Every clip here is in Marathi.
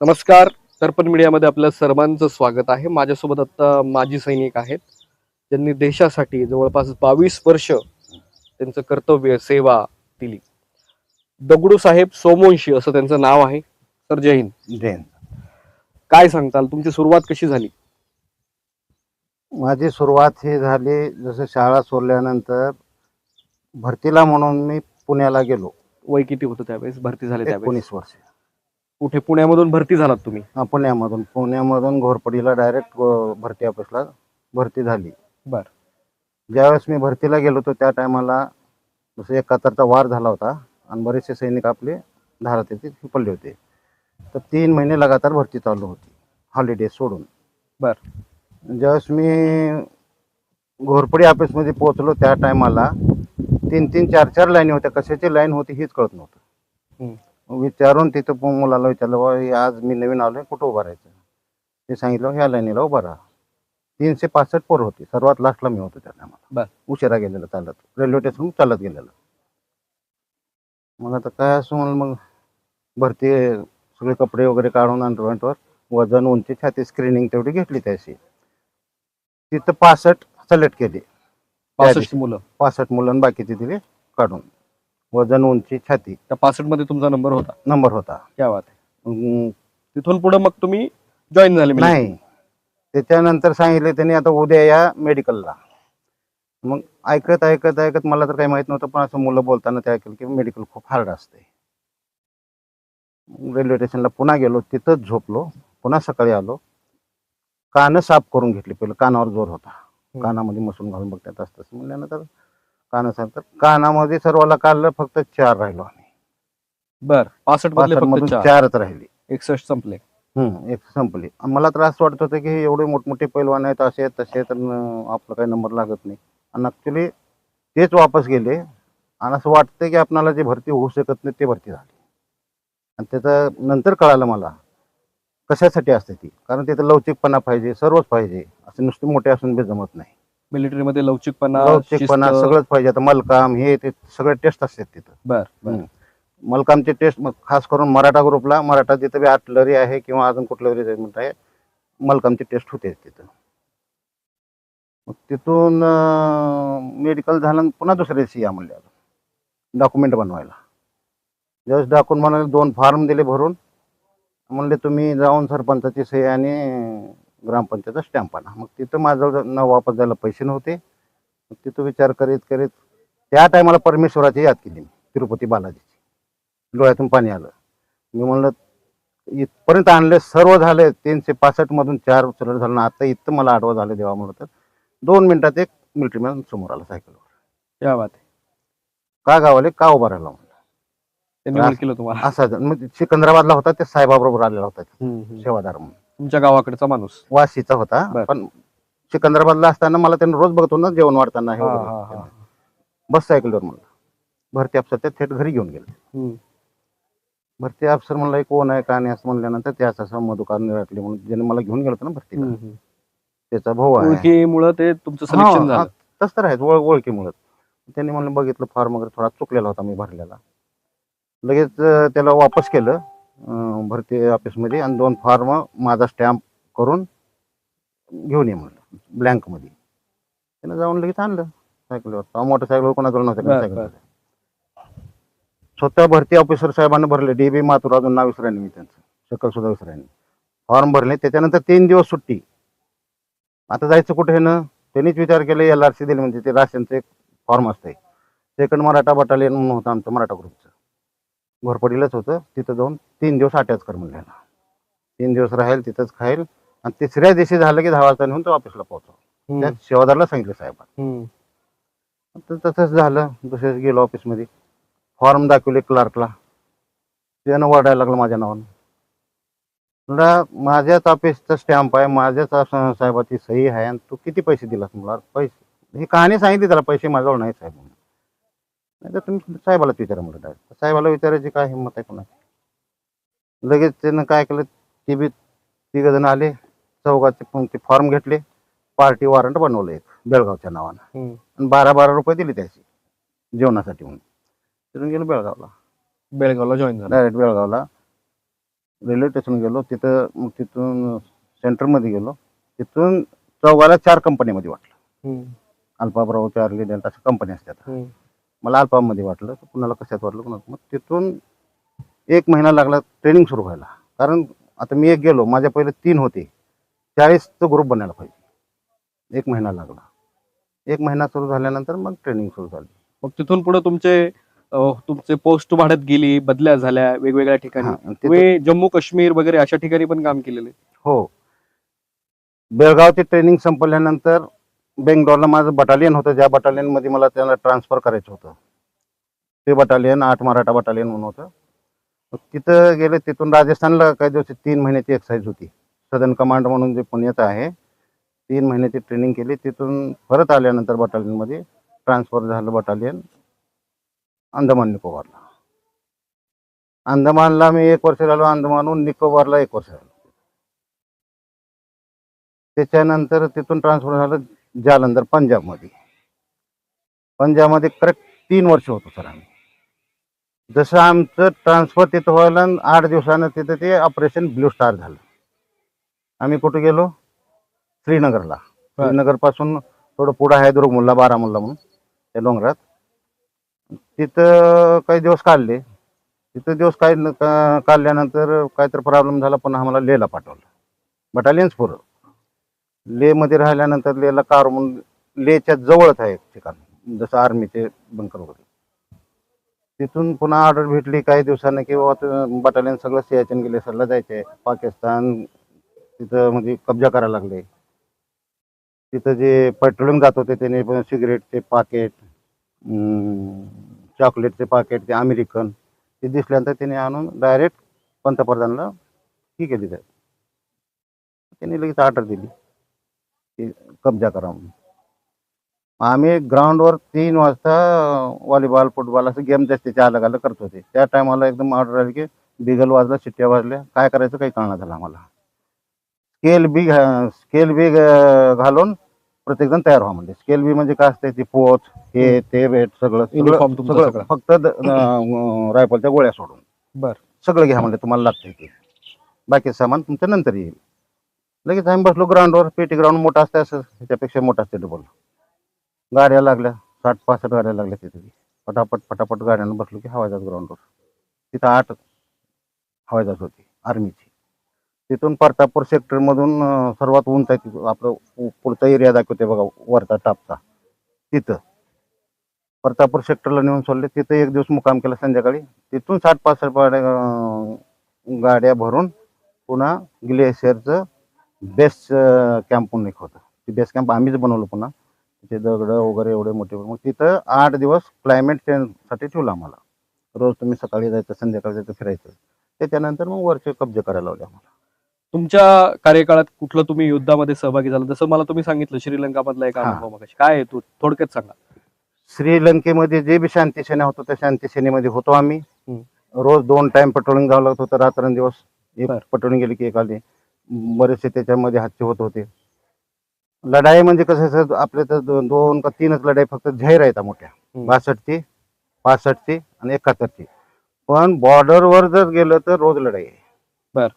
नमस्कार. दर्पण मीडियामध्ये आपल्या सर्वांचं स्वागत आहे. माझ्यासोबत आता माजी सैनिक आहेत, ज्यांनी देशासाठी जवळपास 22 वर्ष त्यांचं कर्तव्य, सेवा दिली. दगडू साहेब सोमवंशी असं त्यांचं नाव आहे. सर, जय हिंद. जैन. काय सांगताल, तुमची सुरुवात कशी झाली? माझी सुरुवात ही झाली जसं शाळा सोडल्यानंतर भरतीला म्हणून मी पुण्याला गेलो. वय किती होतं त्यावेळेस भरती झाले त्यावेळेस? 19 वर्ष. कुठे, पुण्यामधून भरती झालात तुम्ही? पुण्यामधून घोरपडीला डायरेक्ट भरती ऑफिसला भरती झाली. बर. ज्यावेळेस मी भरतीला गेलो होतो त्या टायमाला जसं 71चा वार झाला होता आणि बरेचसे सैनिक आपले धारात येथे पडले होते. तर 3 महिने लगातार भरती चालू होती, हॉलिडे सोडून. बर. ज्यावेळेस मी घोरपडी ऑफिसमध्ये पोहोचलो त्या टायमाला 3-3, 4-4 लाईनी होत्या. कशाची लाईन होती हेच कळत नव्हतं. विचारून तिथं मुलाला विचारलं, बाबा आज मी नवीन आलोय, कुठं उभं राहायचं? ते सांगितलं ह्या लाईनीला उभं राहा. 365 पोरं होती. सर्वात लास्टला मी होतो त्या टायमाला. उशिरा गेलेलं चालत, रेल्वे स्टेशन चालत गेलेलं. मग आता काय असं म्हणलं, मग भरती सगळे कपडे वगैरे काढून अंडरवेंटवर वजन, उंची, छाती स्क्रीनिंग तेवढी घेतली त्याशी. तिथं 65 सिलेक्ट केली. 65 मुलं? 65 मुलं बाकीचे दिले काढून. वजन, उंची, छाती. त्या 65 मध्ये तुमचा नंबर होता? क्या बात आहे. तिथून पुढे मग तुम्ही जॉईन झाले? नाही, त्याच्यानंतर सांगितले त्यांनी आता उद्या या मेडिकलला. मग ऐकत ऐकत ऐकत मला तर काही माहित नव्हतं, पण असं मुलं बोलताना ते ऐकलं की मेडिकल खूप हार्ड असते. रेल्वे स्टेशनला पुन्हा गेलो, तिथंच झोपलो. पुन्हा सकाळी आलो, कानं साफ करून घेतली. पहिलं कानावर जोर होता, कानामध्ये मसून घालून बघतात असतं म्हणल्यानंतर कानं साफ. तर कानामध्ये सर्वाला काढलं, फक्त 4 राहिलो आम्ही. बर. 65 मधून 4च राहिली. 61 संपले. एक संपली. मला तर असं वाटत होतं की एवढे मोठमोठे पैलवान आहेत, असे आहेत तसे, तर आपलं काही नंबर लागत नाही. आणि ॲक्च्युली तेच वापस गेले. आणि असं वाटतं की आपणाला जे भरती होऊ शकत नाही ते भरती झाली. आणि त्याचं नंतर कळालं मला कशासाठी असते ती. कारण तिथं लवचिकपणा पाहिजे, सर्वच पाहिजे. असं नुसते मोठे असून बी जमत नाही. मिलिटरीमध्ये लवचिकपणा सगळंच पाहिजे. आता मलकाम हे ते सगळे टेस्ट असतात तिथं. बर. मलकामचे टेस्ट खास करून मराठा ग्रुपला, मराठा जिथं बी आर्टिलरी आहे किंवा अजून कुठलं रेजिमेंट आहे, मलकामची टेस्ट होते तिथं. मग तिथून मेडिकल झालं, पुन्हा दुसऱ्या दिवशी या म्हणले डॉक्युमेंट बनवायला. ज्यावेळेस डॉक्युमेंट बनवायला 2 फॉर्म दिले भरून. म्हणले तुम्ही जाऊन सरपंचाची सही आणि ग्रामपंचायतचा स्टॅम्प आणा. मग तिथं माझं नाव वापस जायला पैसे नव्हते. मग तिथं विचार करीत करीत त्या टायमाला परमेश्वराची याद केली, तिरुपती बालाजीची. डोळ्यातून पाणी आलं. मी म्हणलं इथपर्यंत आणले, सर्व झाले. 365 मधून 4 उचलत झालं. आता इथं मला आठवण झालं देवा. म्हणलं तर 2 मिनिटात एक मिलिटरीमॅन समोर आला सायकलवर. क्या बात आहे. का गावाले, का उभा राहिला म्हणलं. त्यांनी ओळखलं तुम्हाला? असं मग सिकंदराबादला होता, ते साहेबाबरोबर आलेला होता, सेवादार म्हणून. तुमच्या गावाकडचा माणूस? वाशीचा होता, पण सिकंदराबादला असताना मला त्यांनी रोज बघतो ना जेवण वाढताना. बस सायकलवर म्हणलं. भरती अफसर त्या थेट घरी घेऊन गेले. भरती अफसर म्हणला कोण आहे का नाही असं म्हणल्यानंतर त्याच असं मधुकार निराटले म्हणून ज्याने मला घेऊन गेलो ना भरतीला, त्याचा भाऊ आहे. ओळखीमुळे ते तुमचं सिलेक्शन झालं? तसं तर आहे, ओळखीमुळे. त्यांनी म्हणलं बघितलं फॉर्म वगैरे थोडा चुकलेला होता मी भरलेला. लगेच त्याला वापस केलं भरती ऑफिसमध्ये आणि 2 फॉर्म माझा स्टॅम्प करून घेऊन ये म्हणलं ब्लँकमध्ये. त्यानं जाऊन लगेच आणलं सायकलवर. मोटरसायकलवर कोणाजवळ नव्हतं सायकल. स्वतः भरती ऑफिसर साहेबांना भरले. DB माथुर, अजून नाव विसरायला मी त्यांचं, शकल सुद्धा विसरायला. फॉर्म भरले. त्याच्यानंतर 3 दिवस सुट्टी. आता जायचं कुठे ना, त्यांनीच विचार केले. LRC दिले, म्हणजे ते राशनचं एक फॉर्म असतंय. 2nd मराठा बटालियन म्हणून होतं आमचं मराठा ग्रुपचं, घोरपडीलाच होतं. तिथं जाऊन 3 दिवस अटॅच कर म्हणलेला. 3 दिवस राहील, तिथंच खाईल. आणि 3ऱ्या दिवशी झालं की 10 वाजता नेऊन तो ऑफिसला पोहोचव. त्या सेवादारला सांगितलं साहेबांना. तसंच झालं. दुसऱ्या गेलो ऑफिसमध्ये, फॉर्म दाखवले क्लार्कला. त्यानं ओरडायला लागलं माझ्या नावानं. माझ्याच ऑफिसचा स्टॅम्प आहे, माझ्याच साहेबाची सही आहे, आणि तू किती पैसे दिलास मला? पैसे, ही कहाणी सांगितली त्याला. पैसे माझ्याजवळ नाही साहेब म्हणून. नाही तर तुम्ही साहेबालाच विचारा म्हणलं. डायरेक्ट साहेबाला विचारायची काय हिंमत आहे कोणाची. लगेच त्यानं काय केलं, ते बी 3 जण आले. चौघाचे ते फॉर्म घेतले. पार्टी वॉरंट बनवलं एक बेळगावच्या नावानं, आणि 12-12 रुपये दिले त्याची जेवणासाठी म्हणून. तिथून गेलो बेळगावला. जॉईन झालं डायरेक्ट बेळगावला. रेल्वे स्टेशन गेलो तिथं, मग तिथून सेंटरमध्ये गेलो. तिथून चौघाला 4 कंपनीमध्ये वाटलं. हम्म. अल्फा, ब्रावो, चार्ली, डेल्टा अशा कंपनी असतात. हम्म. मला अल्फामध्ये वाटलं, कुणाला कशात वाटलं कुणाला. मग तिथून 1 महिना लागला ट्रेनिंग सुरू व्हायला. कारण आता मी एक गेलो, माझ्या पहिले 3 होते, 40चा ग्रुप बनायला पाहिजे. 1 महिना लागला. 1 महिना सुरू झाल्यानंतर मग ट्रेनिंग सुरू झाली. मग तिथून पुढे तुमचे पोस्ट वाढत गेली, बदल्या झाल्या वेगवेगळ्या ठिकाणी. हां, तिथं तुम्ही जम्मू काश्मीर वगैरे अशा ठिकाणी पण काम केलेले. हो. बेळगावची ट्रेनिंग संपल्यानंतर बेंगलोरला माझं बटालियन होतं, ज्या बटालियनमध्ये मला त्याला ट्रान्सफर करायचं होतं. ते बटालियन 8 मराठा बटालियन म्हणून होतं. मग तिथं गेले. तिथून राजस्थानला काही दिवस 3 महिन्याची एक्साईज होती. सदर्न कमांड म्हणून जे पुण्याचं आहे, 3 महिन्याची ट्रेनिंग केली. तिथून परत आल्यानंतर बटालियनमध्ये ट्रान्सफर झालं बटालियन अंदमान निकोबारला. अंदमानला मी 1 वर्ष राहिलो, अंदमानहून निकोबारला 1 वर्ष राहिलो. त्याच्यानंतर तिथून ट्रान्सफर झालं जालंधर पंजाबमध्ये. पंजाबमध्ये करेक्ट 3 वर्ष होतो सर आम्ही. जसं आमचं ट्रान्सफर तिथं व्हायला 8 दिवसानं तिथं ते ऑपरेशन ब्लू स्टार झालं. आम्ही कुठे गेलो? श्रीनगरला. श्रीनगरपासून थोडं पुढं आहे दुर्गमुल्ला, बारामुल्ला म्हणून, त्या डोंगरात. तिथं काही दिवस काढले. तिथं दिवस काढल्यानंतर काहीतरी प्रॉब्लेम झाला, पण आम्हाला लेहला पाठवलं. बटालियन्स पुरं लेहमध्ये राहिल्यानंतर लेहला कार म्हणून, लेहच्या जवळच आहे एक ठिकाण, जसं आर्मीचे बंकर वगैरे. तिथून पुन्हा ऑर्डर भेटली काही दिवसानं की बाबा बटालियन सगळं सियाचीन गेले, सरला जायचे पाकिस्तान. तिथं म्हणजे कब्जा करायला लागले. तिथं जे पेट्रोलिंग जात होते त्याने पण सिगरेटचे पाकेट, चॉकलेटचे पाकेट, ते अमेरिकन, ते दिसल्यानंतर त्याने आणून डायरेक्ट पंतप्रधानाला ही केली. त्यांनी लगेच ऑर्डर दिली की कब्जा करा म्हणून. आम्ही ग्राउंडवर 3 वाजता व्हॉलीबॉल, फुटबॉल असं गेम जास्तीचे अलग अलग करत होते. त्या टायमाला एकदम ऑर्डर आली की बिगल वाजला, शिट्ट्या वाजल्या, काय करायचं काही कळणार झालं आम्हाला. स्केल बी घालून प्रत्येकजण तयार व्हा म्हणजे. स्केल बी म्हणजे काय असते, ती पोच, हे ते वेट सगळं Uniform तुमचा सगळं सगळा. फक्त रायफलच्या गोळ्या सोडून बर. सगळं घ्या म्हणजे तुम्हाला लागतंय ते. बाकी सामान तुमचं नंतर येईल. लगेच आम्ही बसलो ग्राउंडवर. पेटी ग्राउंड मोठा असते, असं ह्याच्यापेक्षा मोठा असते डबल. गाड्या लागल्या, 60-65 गाड्या लागल्या तिथे. पटापट पटापट गाड्यानं बसलो की हवाई जहाज ग्राउंडवर. तिथं 8 हवाई जहाज होती आर्मीची. तिथून प्रतापपूर सेक्टरमधून सर्वात उंच आहे आपलं पुढचा एरिया दाखवते बघा, वरचा टापचा, तिथं प्रतापपूर सेक्टरला नेऊन सोडले. तिथं 1 दिवस मुक्काम केला संध्याकाळी. तिथून 60-65 गाड्या भरून पुन्हा ग्लेशियरचं बेस कॅम्प म्हणून एक होतं. ते बेस कॅम्प आम्हीच बनवलं. पुन्हा तिथे दगडं वगैरे एवढे मोठे. मग तिथं 8 दिवस क्लायमेट चेंजसाठी ठेवलं आम्हाला. रोज तुम्ही सकाळी जायचं, संध्याकाळी जायचं, फिरायचं. त्याच्यानंतर मग वरचे कब्जे करायला लावले आम्हाला. तुमच्या कार्यकाळात कुठलं तुम्ही युद्धामध्ये सहभागी झाला? जसं मला तुम्ही सांगितलं श्रीलंका मधला एक हा. अनुभव, मग काय आहे तो थोडक्यात सांगा. श्रीलंकेमध्ये जे बी शांती सेना होतं त्या शांती सेनेमध्ये होतो आम्ही. रोज 2 टाइम पेट्रोलिंग जावं लागत होतं, रात्रंदिवस. एक बर. पेट्रोलिंग गेली की एक आली. बरेचसे त्याच्यामध्ये हादसे होत होते. लढाई म्हणजे कसं, आपल्या तर 2 का 3च लढाई फक्त जाहीर आहेत मोठ्या. 62ची, 65ची आणि 71ची. पण बॉर्डरवर जर गेलं तर रोज लढाई आहे. बर.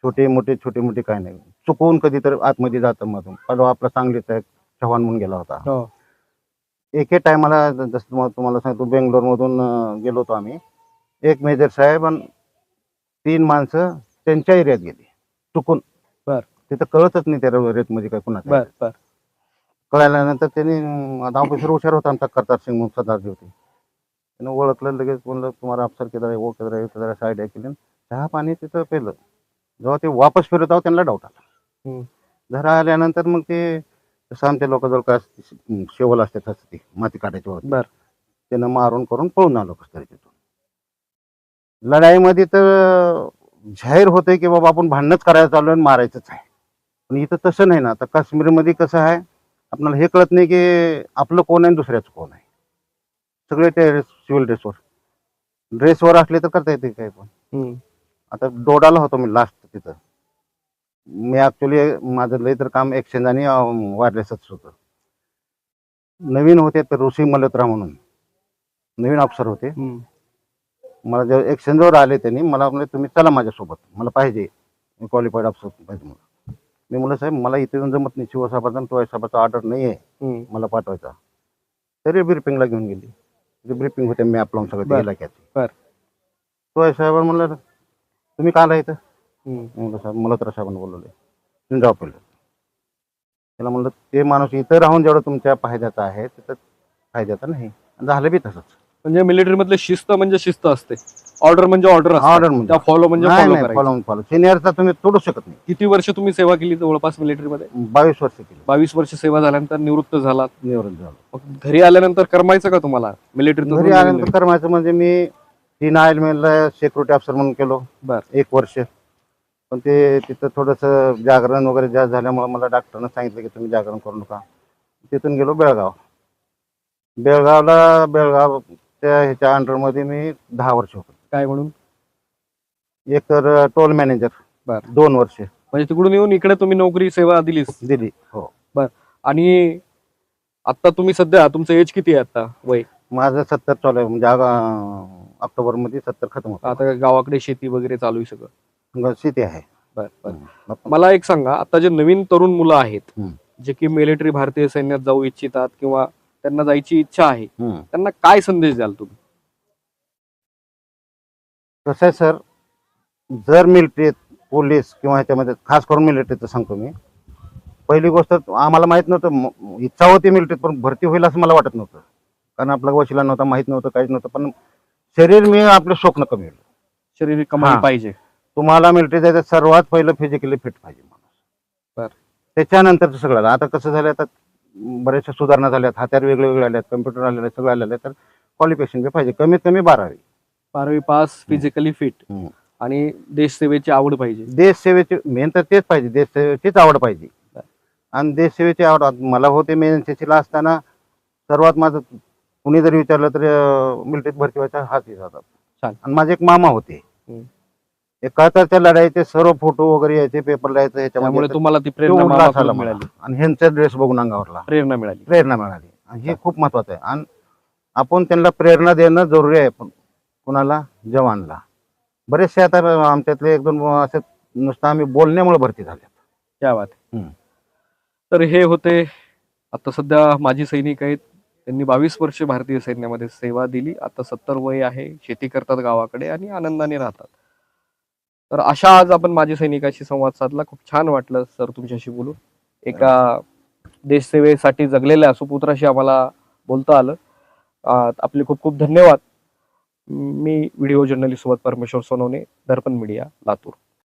छोटे मोठे काय नाही. चुकून कधी तर आतमध्ये जातं मधून. परवा आपला सांगलीचा एक चव्हाण म्हणून गेला होता. हो. एके टायमाला जसं तुम्हाला सांगतो, बेंगलोरमधून गेलो होतो आम्ही. एक मेजर साहेब आणि 3 माणसं त्यांच्या एरियात गेली चुकून. बर. तिथं कळतच नाही त्या रेतमध्ये काय कुणाचं. बर. बर. कळाल्यानंतर त्यांनी, आता ऑफिसर हुशार होता आमचा करतार सिंग म्हणून सरदारजी होते. त्यानं ओळखलं लगेच, म्हणलं तुम्हाला अफसर किधर आहे, वो किधर आहे, किधर साईड आहे केली. चहा पाणी तिथं पेलं. जेव्हा ते वापस फिरत आहोत त्यांना डाऊट आला. घरा आल्यानंतर मग ते जसं आमच्या लोकांजवळ काय शेवल असते तसं ती माती काढायची होती. बर. त्यानं मारून करून पळून आलो कसं तरी तिथून. लढाईमध्ये तर जाहीर होतंय की बाबा आपण भांडणच करायला चालू आणि मारायचंच आहे. पण इथं तसं नाही ना. आता काश्मीरमध्ये कसं आहे, आपल्याला हे कळत नाही की आपलं कोण आहे आणि दुसऱ्याचं कोण आहे. सगळे ते सिव्हिल ड्रेसवर असले तर करता येते काय पण. आता डोडाला होतो मी लास्ट तिथं. मी ॲक्च्युली माझं लय तर काम एक्सचेंज आणि वायरलेसच होतं. नवीन होते तर ऋषी मल्होत्रा म्हणून नवीन अफसर होते. मला जेव्हा एक्सचेंजवर आले त्यांनी मला म्हणले तुम्ही चला माझ्यासोबत, मला पाहिजे क्वालिफाईड अफसर पाहिजे मला. मी म्हणलं साहेब मला इथे येऊन जमत नाही, शिवसाहेबाचा आणि साहेबाचा ऑर्डर नाही आहे मला पाठवायचा. तरी ब्रिफिंगला घेऊन गेली. ब्रिफिंग होते मॅप लावून सगळं बरं. इलाक्याची. साहेबांना म्हणलं तुम्ही का आला इथं? म्हणलं साहेब मला तर साहेबांना बोलवले, तुम्ही जाऊ पहिलं. त्याला म्हणलं ते माणूस इथं राहून जेवढं तुमच्या फायद्याचा आहे तिथं फायद्याचा नाही. झालं बी तसंच. म्हणजे मिलिटरी मधले शिस्त म्हणजे शिस्त असते, ऑर्डर म्हणजे ऑर्डर ऑर्डर म्हणजे त्या फॉलो म्हणजे फॉलो. सिनियरचा तुम्ही तोडू शकत नाही. किती वर्ष तुम्ही सेवा केली जवळपास मिलिटरी मध्ये? 22 वर्ष केली. 22 वर्ष सेवा झाल्यानंतर निवृत्त झाला. निवृत्त झालो. मग घरी आल्यानंतर करमायचं का तुम्हाला मिलिटरी? घरी आल्यानंतर करमायचं म्हणजे मी 3 आयलमेनला सिक्युरिटी अफसर म्हणून केलो. बरं. 1 वर्ष. पण ते तिथं थोडंसं जागरण वगैरे जास्त झाल्यामुळे मला डॉक्टरनं सांगितलं की तुम्ही जागरण करू नका. तिथून गेलो बेळगाव. बेळगाव त्या ह्याच्या अंडरमध्ये मी 10 वर्ष होतो. काय म्हणून? एक तर टोल मॅनेजर. बरं. 2 वर्ष. म्हणजे तिकडून येऊन इकडे तुम्ही नोकरी सेवा दिलीस? दिली. हो. आणि आता तुम्ही सध्या तुमचं एज किती आहे आता? वय? माझं 70 चालू आहे. म्हणजे ऑक्टोबर मध्ये 70 खतम होतं. आता गावाकडे शेती वगैरे चालू आहे सगळं? शेती आहे. बरं. मला एक सांगा, आता जे नवीन तरुण मुलं आहेत जे की मिलिटरी भारतीय सैन्यात जाऊ इच्छितात किंवा त्यांना जायची इच्छा आहे, त्यांना काय संदेश द्याल तुम्ही? कसं आहे सर, जर मिलिटरीत पोलीस किंवा ह्याच्यामध्ये खास करून मिलिटरीचं सांगतो मी, पहिली गोष्ट आम्हाला माहित नव्हतं, इच्छा होती मिलिटरीत पण भरती होईल असं मला वाटत नव्हतं. कारण आपला वशिला नव्हता, माहित नव्हतं, काहीच नव्हतं. पण शरीर मी आपलं स्वप्न कमी होईल. शरीर कमाई पाहिजे. तुम्हाला मिलिटरी जायचं सर्वात पहिलं फिजिकली फिट पाहिजे माणूस. त्याच्यानंतर सगळं. आता कसं झालं, आता बऱ्याचशा सुधारणा झाल्यात, हत्यार वेगळे वेगळे आल्यात, कम्प्युटर आलेले आहेत, सगळं आलेलं आहे. तर क्वालिफिकेशन बी पाहिजे, कमीत कमी 12वी पास, फिजिकली फिट आणि देशसेवेची आवड पाहिजे. देशसेवेची मेन तर तेच पाहिजे, देशसेवेचीच आवड पाहिजे. आणि देशसेवेची आवड मला होते. मी एनसीसीला असताना सर्वात माझं कुणी जरी विचारलं तर मिलिटरीत भरती व्हायचा हाच येतात. आणि माझे एक मामा होते, एकाहत्तरच्या लढाईचे सर्व फोटो वगैरे यायचे, पेपरला यायचं. ह्याच्यामुळे तुम्हाला ती प्रेरणा मिळाली आणि ह्यांचा ड्रेस बघून अंगावरला प्रेरणा मिळाली. आणि हे खूप महत्वाचं आहे. आणि आपण त्यांना प्रेरणा देणं जरुरी आहे. कुणाला? जवानला. बरेचसे आता आमच्यातले 1-2 असे नुसतं आम्ही बोलण्यामुळे भरती झाले. क्या बात आहे. तर हे होते आता सध्या माजी सैनिक आहेत. त्यांनी 22 वर्ष भारतीय सैन्यामध्ये सेवा दिली. आता 70 वय आहे. शेती करतात गावाकडे आणि आनंदाने राहतात. तर अशा आज आपण माजी सैनिकाशी संवाद साधला. खूप छान वाटलं सर तुमच्याशी बोलून. एका देशसेवेसाठी जगलेल्या सुपुत्राशी आम्हाला बोलता आलं. आपले खूप खूप धन्यवाद. मी व्हिडिओ जर्नलिस्ट सोबत परमेश्वर सोनवणे, दर्पण मीडिया, लातूर.